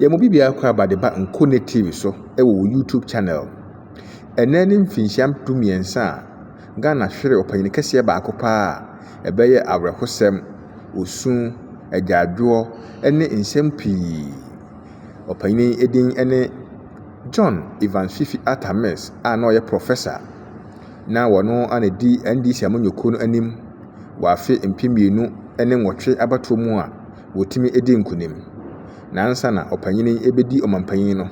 mo bibia akwa ba de ba nko native so wo YouTube channel. Ene ne mfinhyam dumiensa a Ghana hwere opanyin kese ba akopa a ebeye awrehosem osun agyadwo ene nsem pii. Opanyin edin ene John Evans Fifi Atames a no ye professor na wono anedi NDC amanyoko no anim wafe mpemienu ene nwotwe abato mu a wotimi edi nkunim. Nansa na opanyin ebedi omampanyin no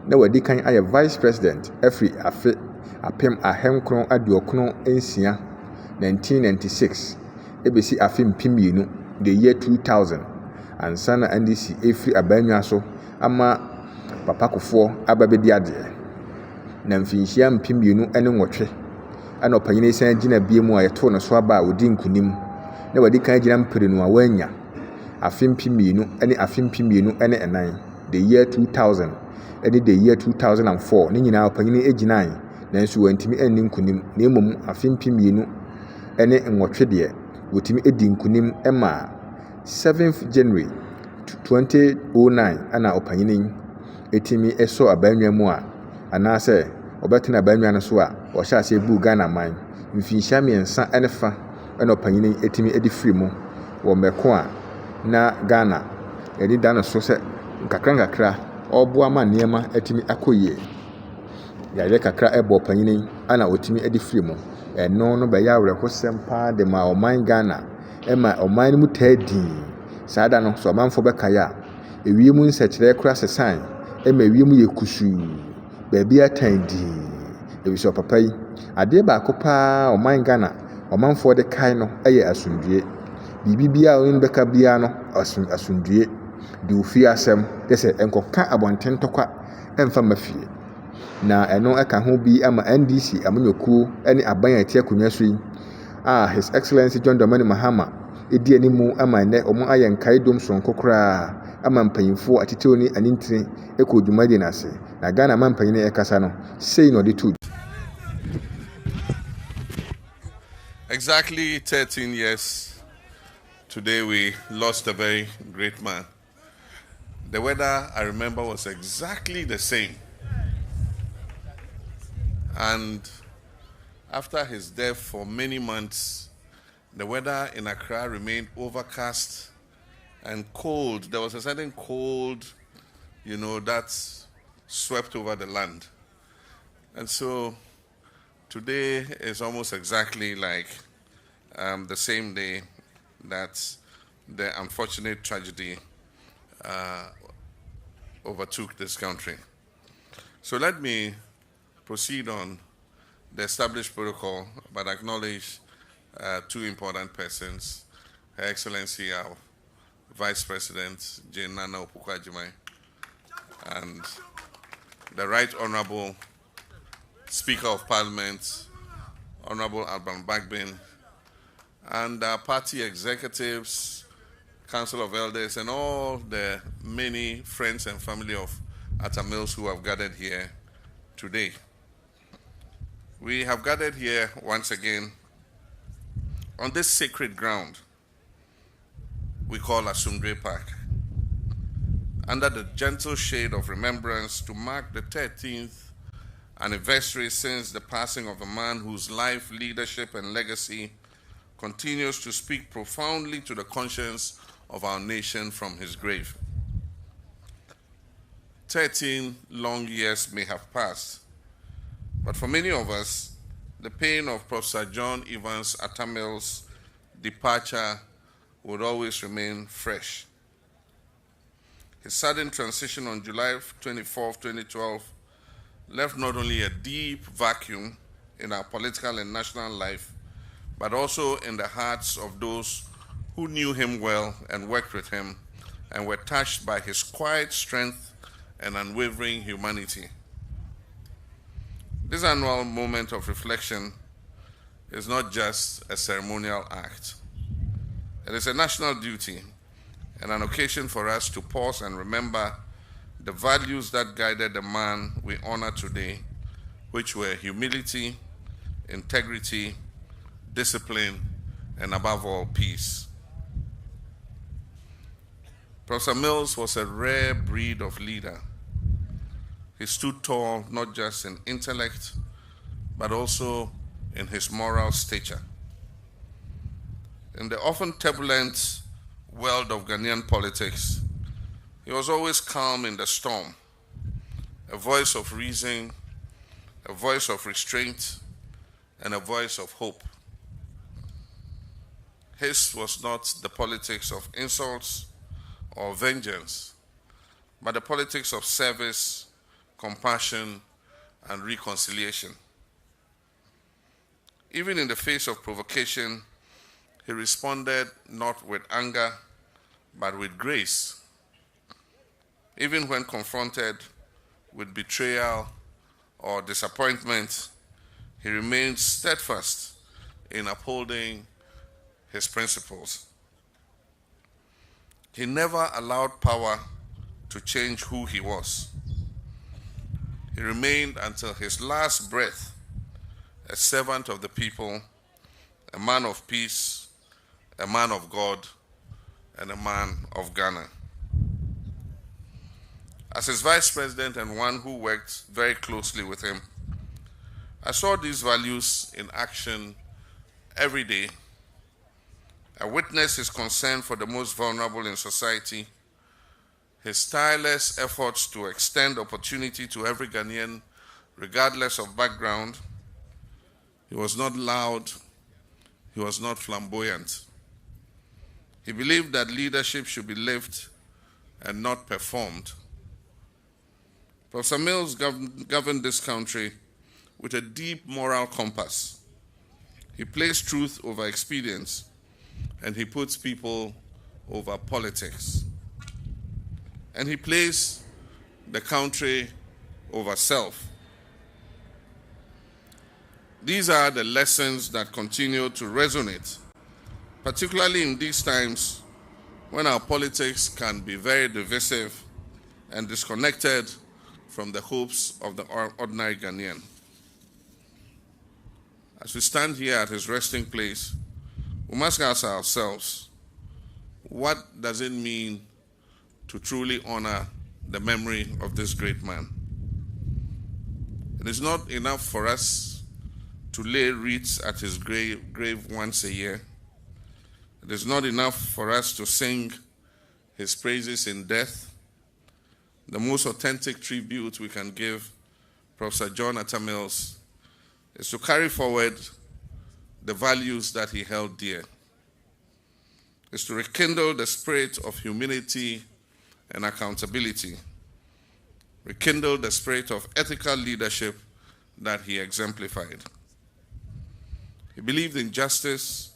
na wadi kan aye vice president afri afe apem ahenkron aduokron ensia 1996 ebesi afe mpemienu the year 2000 ansa na NDC efri abanwa so ama papa kofo ababedi ade na mfinhyia mpemienu ene nwotwe ana opanyin san gina biemu a yeto no so aba odi nkunim na wadi kan gina mperenu a wanya afe mpemienu ene enan the year 2000 ene the year 2004 ni nyina opanyin eginan nanso wantimi enni nkunim na emom afe mpemienu ene nwotwe de wotimi edi nkunim ema 7th January 2009 ana opanyin etimi eso abanwa mu a anase obetena abanwa no so a o hya ase bu Ghana man mfinhyia miensa ene fa ena opanyin etimi edi free mu wo meko a na Ghana edi da no so se nkakra oboa ma niema etimi akoye ya kakra ebo opanyin ana otimi edi free mu eno no be ya awrehosem pa de ma oman Ghana ema oman mu tadi saada no so manfo bekaya ewiemu nsechire kura sesan ema ewiemu yekusu baabi atandi ebiso papai ade ba akopa oman Ghana omanfo de kai no eye asundue bibibia on beka bia no asundue de ofi asem dese enkoka abonten tokwa emfa mafie na eno eka ho bi ama NDC amanyoku ene aban atia kunwa so yi His Excellency John Dramani Mahama edi animu ama ne omo ayen kaidom sonko kra ama mpanyimfo atiteoni anintire ekodwumade nase na Ghana mampanyine ekasa no sei no de tu. Exactly 13 years today we lost a very great man. The weather, I remember, was exactly the same. And after his death for many months, the weather in Accra remained overcast and cold. There was a certain cold, that swept over the land. And so today is almost exactly like the same day that the unfortunate tragedy overtook this country. So let me proceed on the established protocol, but acknowledge two important persons, Her Excellency our Vice President Jane Nana Opoku-Agyeman and the Right Honorable Speaker of Parliament, Honorable Alban Bagbin, and our party executives, Council of Elders, and all the many friends and family of Atta Mills who have gathered here today. We have gathered here once again on this sacred ground we call Asumdwe Park, under the gentle shade of remembrance to mark the 13th anniversary since the passing of a man whose life, leadership, and legacy continues to speak profoundly to the conscience of our nation from his grave. 13 long years may have passed, but for many of us, the pain of Professor John Evans Atta Mills' departure would always remain fresh. His sudden transition on July 24, 2012, left not only a deep vacuum in our political and national life, but also in the hearts of those who knew him well and worked with him and were touched by his quiet strength and unwavering humanity. This annual moment of reflection is not just a ceremonial act. It is a national duty and an occasion for us to pause and remember the values that guided the man we honor today, which were humility, integrity, discipline, and above all, peace. Professor Mills was a rare breed of leader. He stood tall not just in intellect, but also in his moral stature. In the often turbulent world of Ghanaian politics, he was always calm in the storm, a voice of reason, a voice of restraint, and a voice of hope. His was not the politics of insults or vengeance, but the politics of service, compassion, and reconciliation. Even in the face of provocation, he responded not with anger, but with grace. Even when confronted with betrayal or disappointment, he remained steadfast in upholding his principles. He never allowed power to change who he was. He remained until his last breath a servant of the people, a man of peace, a man of God, and a man of Ghana. As his vice president and one who worked very closely with him, I saw these values in action every day. I witnessed his concern for the most vulnerable in society, his tireless efforts to extend opportunity to every Ghanaian, regardless of background. He was not loud, he was not flamboyant. He believed that leadership should be lived and not performed. Professor Mills governed this country with a deep moral compass. He placed truth over expedience, and he puts people over politics. And he placed the country over self. These are the lessons that continue to resonate, particularly in these times when our politics can be very divisive and disconnected from the hopes of the ordinary Ghanaian. As we stand here at his resting place, we must ask ourselves, what does it mean to truly honor the memory of this great man? It is not enough for us to lay wreaths at his grave once a year. It is not enough for us to sing his praises in death. The most authentic tribute we can give Professor John Atta Mills is to carry forward the values that he held dear. Is to rekindle the spirit of humility and accountability. Rekindle the spirit of ethical leadership that he exemplified. He believed in justice,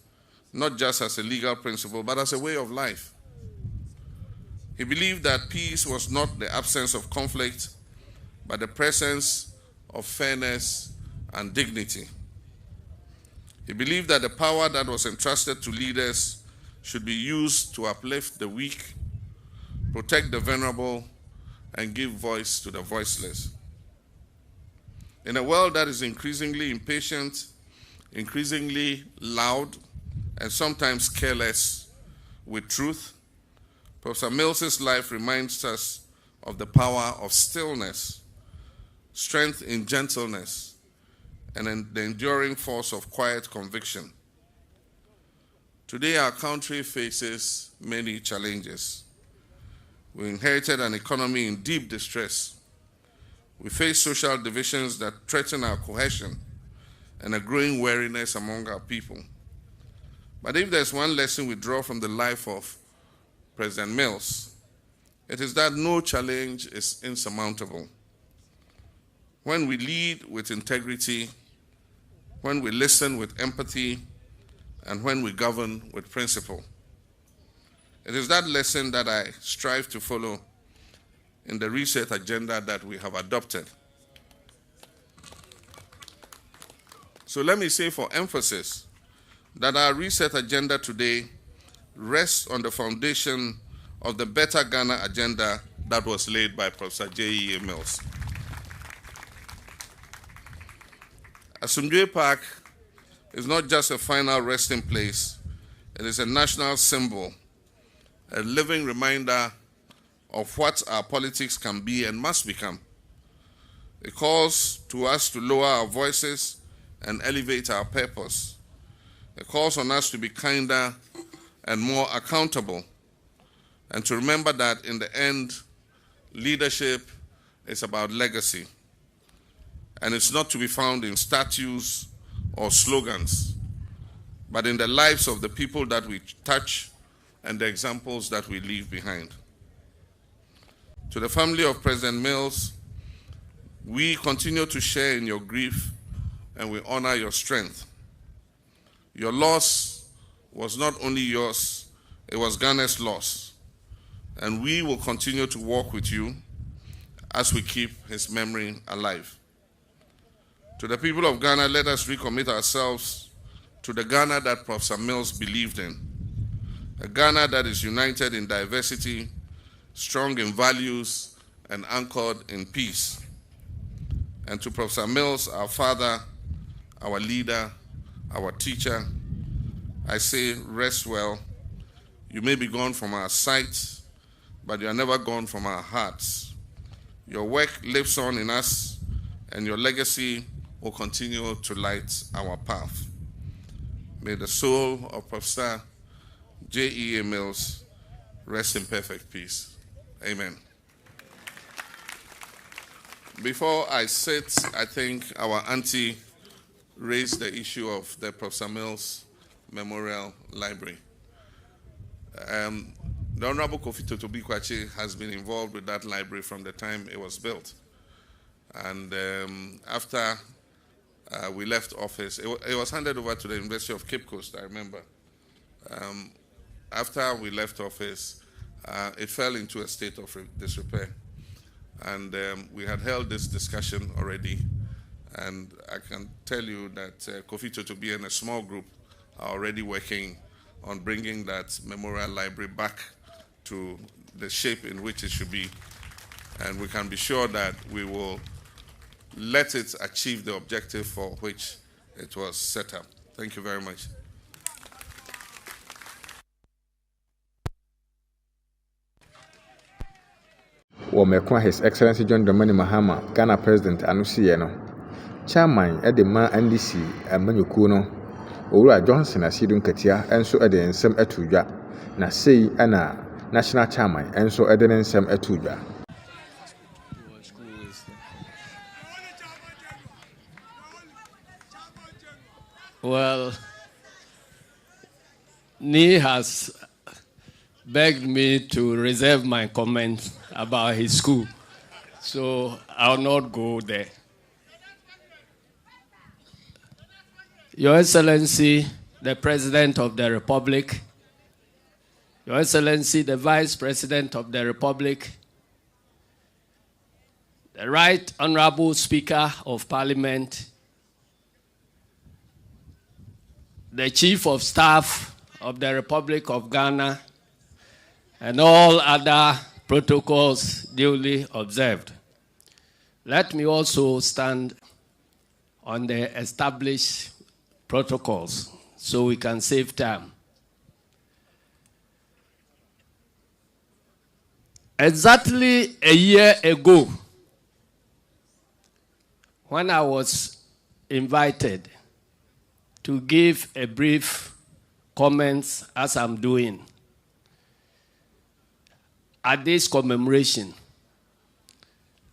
not just as a legal principle, but as a way of life. He believed that peace was not the absence of conflict, but the presence of fairness and dignity. He believed that the power that was entrusted to leaders should be used to uplift the weak, protect the vulnerable, and give voice to the voiceless. In a world that is increasingly impatient, increasingly loud, and sometimes careless with truth, Professor Mills's life reminds us of the power of stillness, strength in gentleness, and the enduring force of quiet conviction. Today, our country faces many challenges. We inherited an economy in deep distress. We face social divisions that threaten our cohesion and a growing weariness among our people. But if there's one lesson we draw from the life of President Mills, it is that no challenge is insurmountable. When we lead with integrity, when we listen with empathy, and when we govern with principle. It is that lesson that I strive to follow in the reset agenda that we have adopted. So let me say for emphasis that our reset agenda today rests on the foundation of the Better Ghana agenda that was laid by Professor J.E.A. Mills. Asumdwe Park is not just a final resting place, it is a national symbol, a living reminder of what our politics can be and must become. It calls to us to lower our voices and elevate our purpose. It calls on us to be kinder and more accountable, and to remember that in the end, leadership is about legacy, and it's not to be found in statues or slogans, but in the lives of the people that we touch and the examples that we leave behind. To the family of President Mills, we continue to share in your grief and we honor your strength. Your loss was not only yours, it was Ghana's loss. And we will continue to walk with you as we keep his memory alive. To the people of Ghana, let us recommit ourselves to the Ghana that Professor Mills believed in. A Ghana that is united in diversity, strong in values, and anchored in peace. And to Professor Mills, our father, our leader, our teacher, I say, rest well. You may be gone from our sight, but you are never gone from our hearts. Your work lives on in us, and your legacy will continue to light our path. May the soul of Professor J.E.A. Mills rest in perfect peace. Amen. Before I sit, I think our auntie raised the issue of the Professor Mills Memorial Library. The Honorable Kofi Totobi Kwache has been involved with that library from the time it was built. And after we left office, it was handed over to the University of Cape Coast, I remember. After we left office, it fell into a state of disrepair. And we had held this discussion already. And I can tell you that Kofi Totobi and a small group are already working on bringing that memorial library back to the shape in which it should be. And we can be sure that we will let it achieve the objective for which it was set up. Thank you very much. Womekwa His Excellency John Dramani Mahama, Ghana President Anusiye no. Chairman Edema NDC Amanyuku no. Owura Johnson Asidu Nkatia enso ede nsem atudwa. Na sei ana National Chairman enso ede nsem atudwa. Well, Ni has begged me to reserve my comments about his school, so I'll not go there. Your Excellency, the President of the Republic, Your Excellency, the Vice President of the Republic, the Right Honorable Speaker of Parliament, the Chief of Staff of the Republic of Ghana, and all other protocols duly observed. Let me also stand on the established protocols so we can save time. Exactly a year ago, when I was invited to give a brief comments as I'm doing at this commemoration,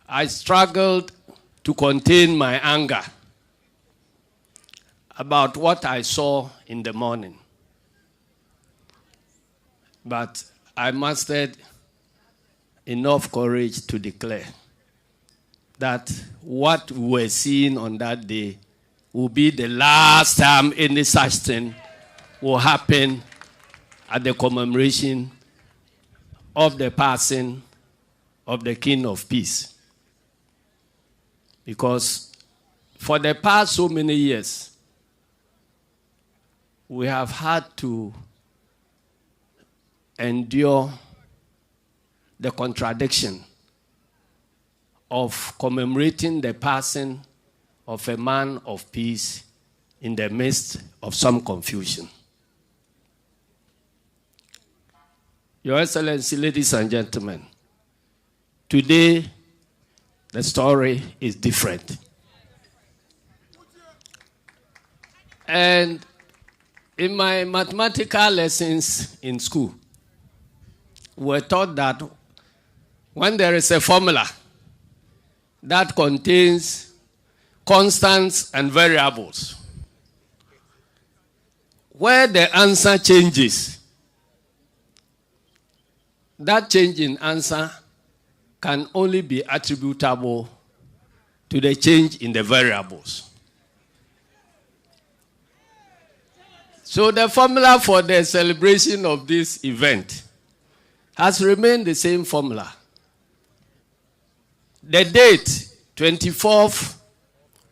I struggled to contain my anger about what I saw in the morning. But I mustered enough courage to declare that what we were seeing on that day will be the last time any such thing will happen at the commemoration of the passing of the King of Peace. Because for the past so many years, we have had to endure the contradiction of commemorating the passing of a man of peace in the midst of some confusion. Your Excellency, ladies and gentlemen, Today, the story is different. And in my mathematical lessons in school, we're taught that when there is a formula that contains constants and variables, where the answer changes, that change in answer can only be attributable to the change in the variables. So the formula for the celebration of this event has remained the same formula. The date, 24th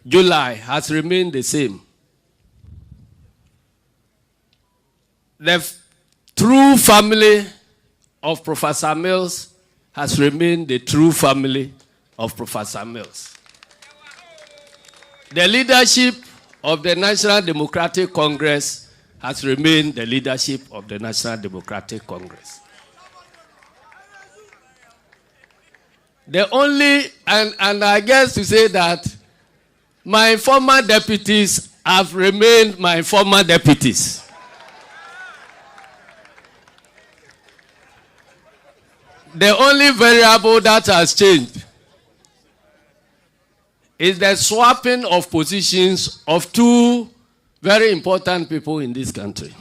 July, has remained the same. The true family of Professor Mills has remained the true family of Professor Mills. The leadership of the National Democratic Congress has remained the leadership of the National Democratic Congress. The only, and I guess to say that my former deputies have remained my former deputies. The only variable that has changed is the swapping of positions of two very important people in this country.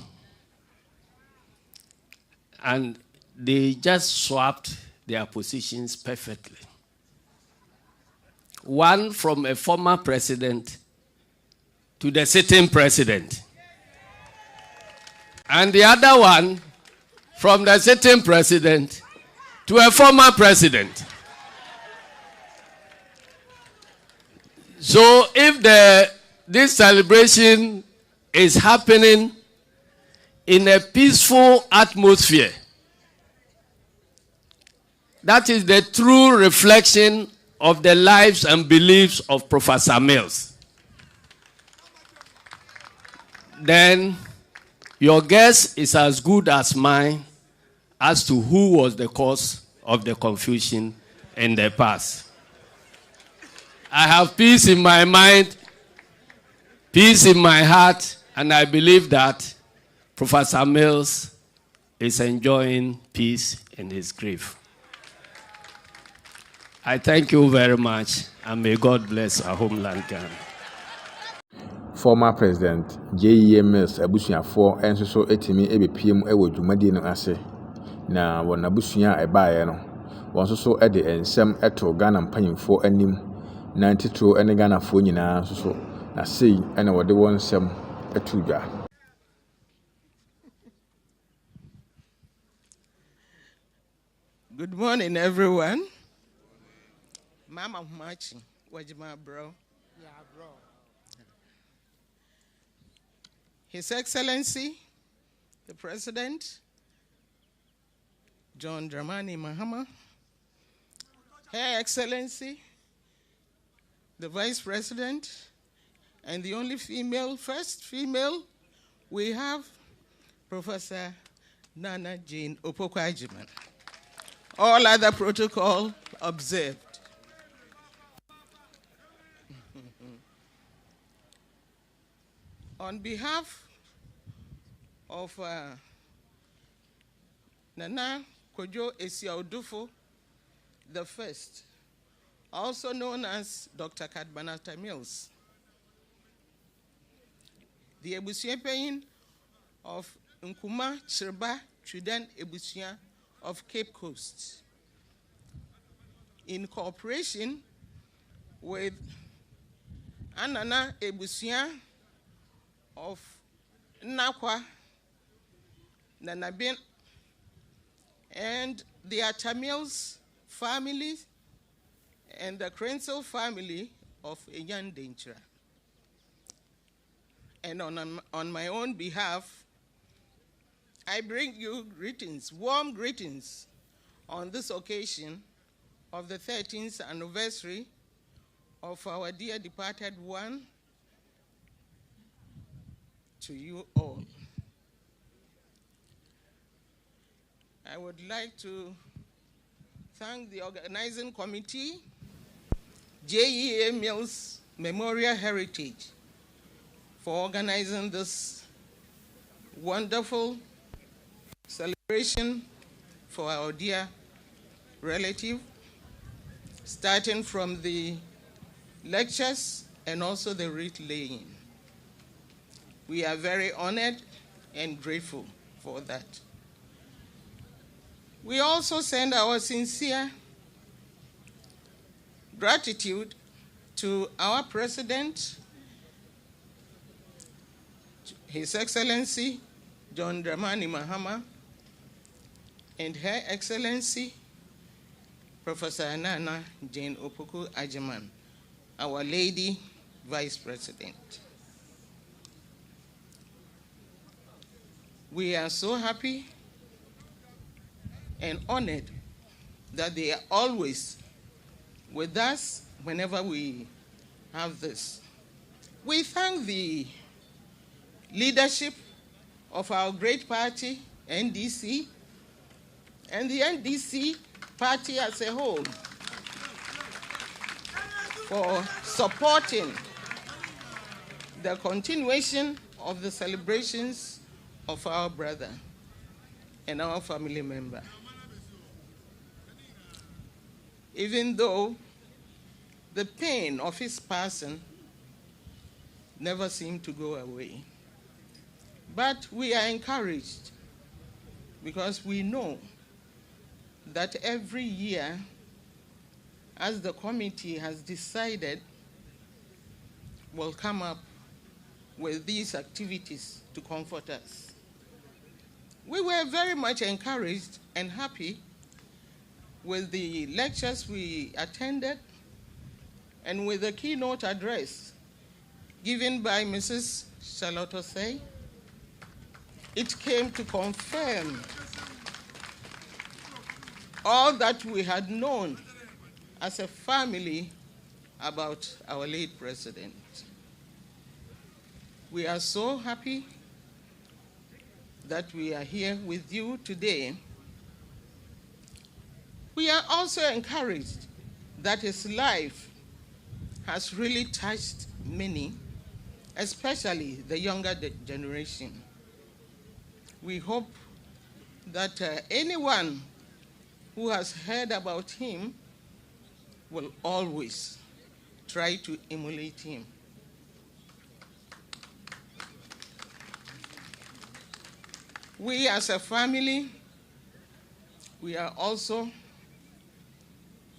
And they just swapped their positions perfectly. One from a former president to the sitting president. And the other one from the sitting president to a former president. So if this celebration is happening in a peaceful atmosphere, that is the true reflection of the lives and beliefs of Professor Mills. Then your guess is as good as mine as to who was the cause of the confusion in the past. I have peace in my mind, peace in my heart, and I believe that Professor Mills is enjoying peace in his grave. I thank you very much, and may God bless our homeland, Ghana. Former President J.E. Mills abusuafoɔ nso so etimi ebepiem ɛwɔ dwumadie no ase na wɔn abusua ɛbaeɛ no wɔn nso so ɛde nsɛm ɛto Ghana mpanyinfoɔ anim na ntitiro ɛne Ghanafoɔ nyinaa nso so na sei ɛna wɔde wɔn nsɛm ɛto dwa. Good morning, everyone. Mama Humachi, Wajima bro. Yeah, bro. His Excellency, the President, John Dramani Mahama, Her Excellency, the Vice President, and the only first female, we have Professor Nana Jane Opoku-Agyeman. All other protocol observed. On behalf of Nana Kojo Esiaudufo the First, also known as Dr. Kadbanata Mills, the Ebusuapeyin of Nkuma Chirba Truden Ebusia of Cape Coast, in cooperation with Anana Ebusia of Nakwa, Nanabin, and the Atamils family and the Crensel family of Enyan Denchira. And on my own behalf, I bring you greetings, warm greetings, on this occasion of the 13th anniversary of our dear departed one, to you all. I would like to thank the organizing committee, JEA Mills Memorial Heritage, for organizing this wonderful celebration for our dear relative, starting from the lectures and also the wreath laying. We are very honored and grateful for that. We also send our sincere gratitude to our President, His Excellency John Dramani Mahama, and Her Excellency Professor Anana Jane Opoku Ajiman, our Lady Vice President. We are so happy and honored that they are always with us whenever we have this. We thank the leadership of our great party, NDC, and the NDC party as a whole for supporting the continuation of the celebrations of our brother and our family member. Even though the pain of his passing never seemed to go away. But we are encouraged because we know that every year, as the committee has decided, we'll come up with these activities to comfort us. We were very much encouraged and happy with the lectures we attended and with the keynote address given by Mrs. Charlotte Osei. It came to confirm all that we had known as a family about our late president. We are so happy that we are here with you today. We are also encouraged that his life has really touched many, especially the younger generation. We hope that anyone who has heard about him will always try to emulate him. We as a family, we are also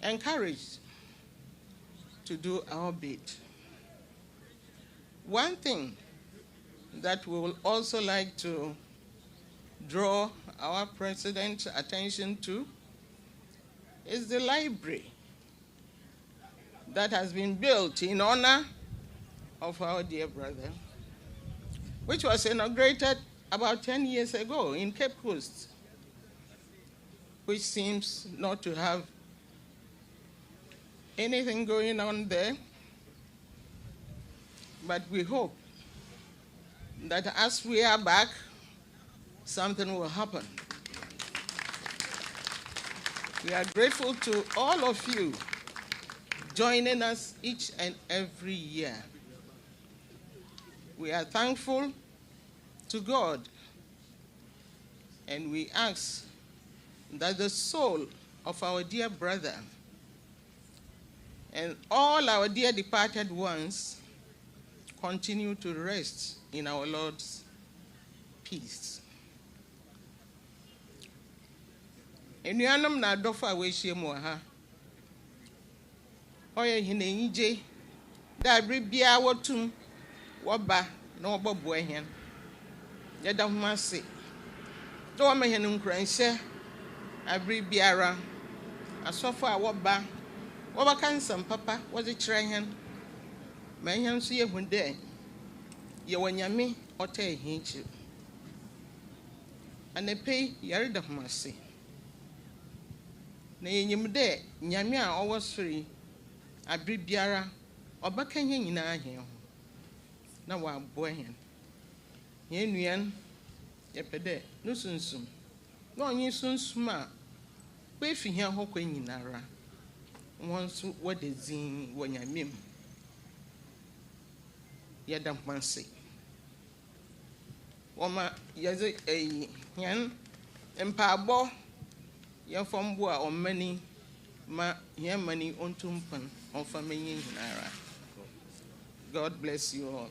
encouraged to do our bit. One thing that we will also like to draw our president's attention to is the library that has been built in honor of our dear brother, which was inaugurated about 10 years ago in Cape Coast, which seems not to have anything going on there. But we hope that as we are back, something will happen. We are grateful to all of you joining us each and every year. We are thankful to God, and we ask that the soul of our dear brother and all our dear departed ones continue to rest in our Lord's peace. Enuanum na adofo a wehyia mu ha. Oye hinenje da bere bia wotum woba na wobobo ehien. Yeda homa se. Do wo mehene nkranhye abere biara asofo a woba kan sam papa wo de kire ehien. Ma ehien so ye hunde ye wanyame ota ehien chi. Anepei yare da homa se. Na yenyim de nyame a owo sori abere biara obaka hia nyina ahia ho na wa abo hia ye nuan ye pede no sunsum na onyi sunsum a akwa fi hia hɔ kwa nyinara wɔn nso wɔde zin wɔ nyamem yɛda mpanse wɔma yɛdze hɛn mpaabɔ yɛfɔm bo a ɔmmani ma hɛn mani ontumpan ɔmfa menye nyinara. God bless you all.